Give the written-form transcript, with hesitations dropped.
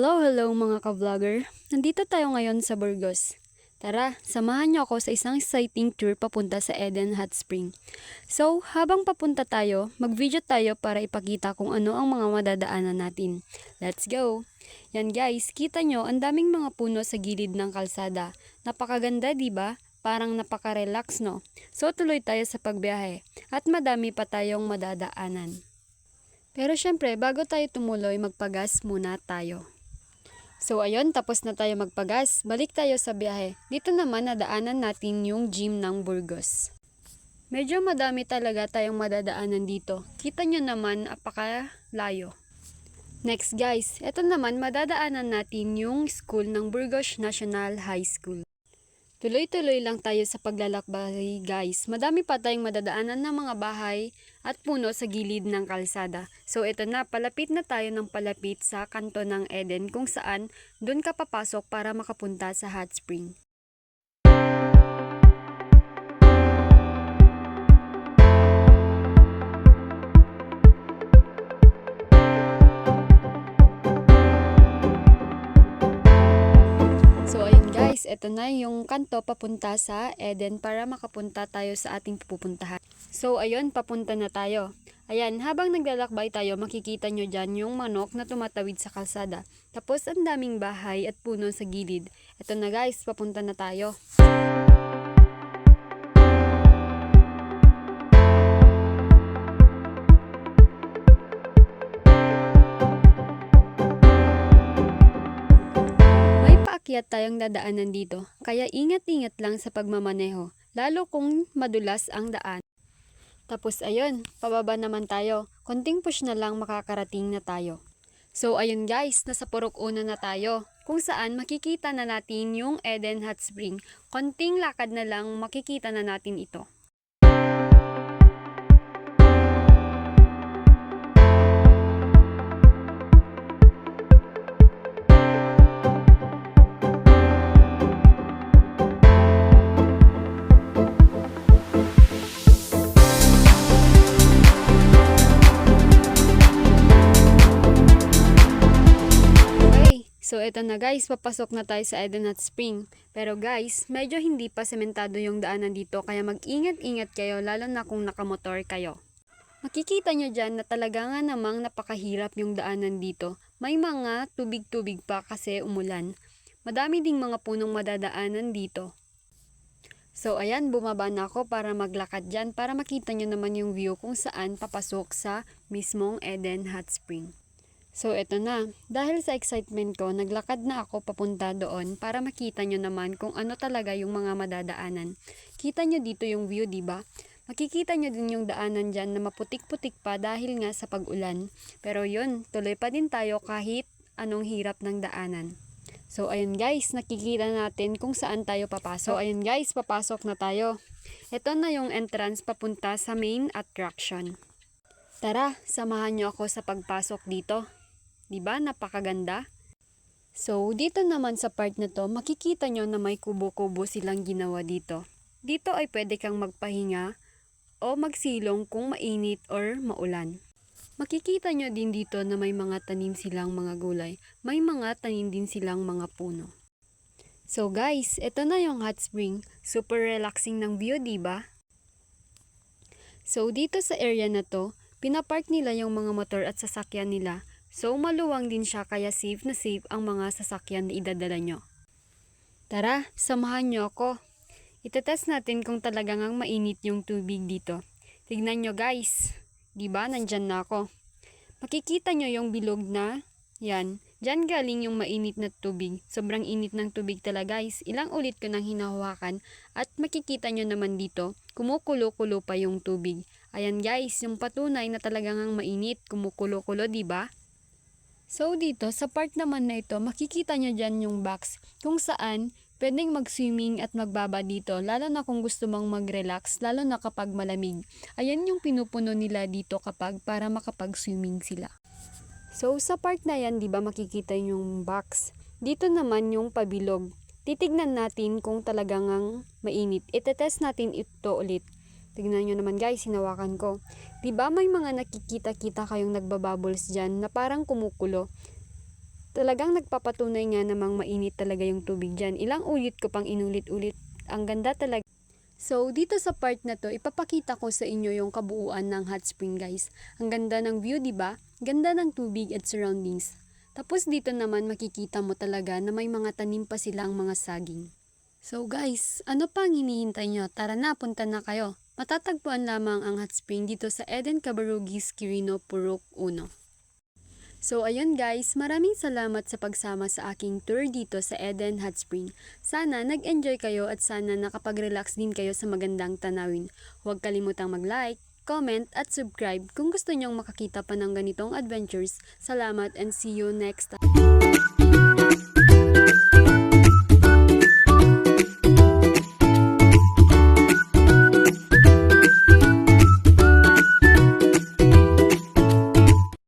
Hello mga ka-vlogger! Nandito tayo ngayon sa Burgos. Tara, samahan niyo ako sa isang exciting tour papunta sa Eden Hot Spring. So, habang papunta tayo, mag-video tayo para ipakita kung ano ang mga madadaanan natin. Let's go! Yan guys, kita nyo ang daming mga puno sa gilid ng kalsada. Napakaganda, di ba? Parang napaka-relax, no? So, tuloy tayo sa pagbiyahe at madami pa tayong madadaanan. Pero syempre, bago tayo tumuloy, magpagas muna tayo. So ayun, tapos na tayo magpagas. Balik tayo sa biyahe. Dito naman nadaanan natin yung gym ng Burgos. Medyo madami talaga tayong madadaanan dito. Kita nyo naman, apakalayo. Next guys, eto naman madadaanan natin yung school ng Burgos National High School. Tuloy-tuloy lang tayo sa paglalakbay guys. Madami pa tayong madadaanan ng mga bahay at puno sa gilid ng kalsada. So ito na, palapit na tayo ng palapit sa kanto ng Eden kung saan doon ka papasok para makapunta sa hot spring. Ito na yung kanto papunta sa Eden para makapunta tayo sa ating pupuntahan. So ayun, papunta na tayo. Ayan, habang naglalakbay tayo, makikita nyo dyan yung manok na tumatawid sa kalsada. Tapos ang daming bahay at puno sa gilid. Ito na guys, papunta na tayo. Akyat tayong dadaanan dito, kaya ingat-ingat lang sa pagmamaneho, lalo kung madulas ang daan. Tapos ayun, pababa naman tayo, konting push na lang makakarating na tayo. So ayun guys, nasa Purok Una na tayo, kung saan makikita na natin yung Eden Hot Spring. Konting lakad na lang makikita na natin ito. So eto na guys, papasok na tayo sa Eden Hot Spring. Pero guys, medyo hindi pa sementado yung daanan dito kaya mag-ingat-ingat kayo lalo na kung nakamotor kayo. Makikita nyo dyan na talaga nga namang napakahirap yung daanan dito. May mga tubig-tubig pa kasi umulan. Madami ding mga punong madadaanan dito. So ayan, bumaba na ako para maglakad dyan para makita nyo naman yung view kung saan papasok sa mismong Eden Hot Spring. So eto na, dahil sa excitement ko, naglakad na ako papunta doon para makita nyo naman kung ano talaga yung mga madadaanan. Kita nyo dito yung view, diba? Makikita nyo din yung daanan dyan na maputik-putik pa dahil nga sa pag-ulan. Pero yun, tuloy pa din tayo kahit anong hirap ng daanan. So ayun guys, nakikita natin kung saan tayo papasok. So ayun guys, papasok na tayo. Ito na yung entrance papunta sa main attraction. Tara, samahan nyo ako sa pagpasok dito. Diba? Napakaganda. So, dito naman sa part na to, makikita nyo na may kubo-kubo silang ginawa dito. Dito ay pwede kang magpahinga o magsilong kung mainit or maulan. Makikita nyo din dito na may mga tanim silang mga gulay. May mga tanim din silang mga puno. So guys, ito na yung hot spring. Super relaxing ng view, diba? So, dito sa area na to, pinapark nila yung mga motor at sasakyan nila. So, maluwang din siya kaya safe na safe ang mga sasakyan na idadala nyo. Tara, samahan nyo ako. Itetest natin kung talagang mainit yung tubig dito. Tignan nyo guys. Diba, nandyan na ako. Makikita nyo yung bilog na, yan. Diyan galing yung mainit na tubig. Sobrang init ng tubig talaga guys. Ilang ulit ko nang hinahawakan at makikita nyo naman dito, kumukulo-kulo pa yung tubig. Ayan guys, yung patunay na talagang mainit, kumukulo-kulo, diba? So dito, sa part naman na ito, makikita nyo dyan yung box kung saan pwedeng mag-swimming at magbaba dito, lalo na kung gusto mong mag-relax, lalo na kapag malamig. Ayan yung pinupuno nila dito kapag para makapag-swimming sila. So sa part na yan, diba makikita yung box. Dito naman yung pabilog. Titignan natin kung talagang mainit. Itetest natin ito ulit. Tignan nyo naman guys, hinawakan ko. Diba may mga nakikita-kita kayong nagbabubbles dyan na parang kumukulo? Talagang nagpapatunay nga namang mainit talaga yung tubig dyan. Ilang ulit ko pang inulit-ulit. Ang ganda talaga. So, dito sa part na to, ipapakita ko sa inyo yung kabuuan ng hot spring guys. Ang ganda ng view, di ba? Ganda ng tubig at surroundings. Tapos dito naman makikita mo talaga na may mga tanim pa silang mga saging. So guys, ano pa ang hinihintay nyo? Tara na, punta na kayo. Matatagpuan lamang ang hot spring dito sa Eden Cabarugis, Quirino, Purok 1. So ayun guys, maraming salamat sa pagsama sa aking tour dito sa Eden Hot Spring. Sana nag-enjoy kayo at sana nakapag-relax din kayo sa magandang tanawin. Huwag kalimutang mag-like, comment at subscribe kung gusto nyong makakita pa ng ganitong adventures. Salamat and see you next time.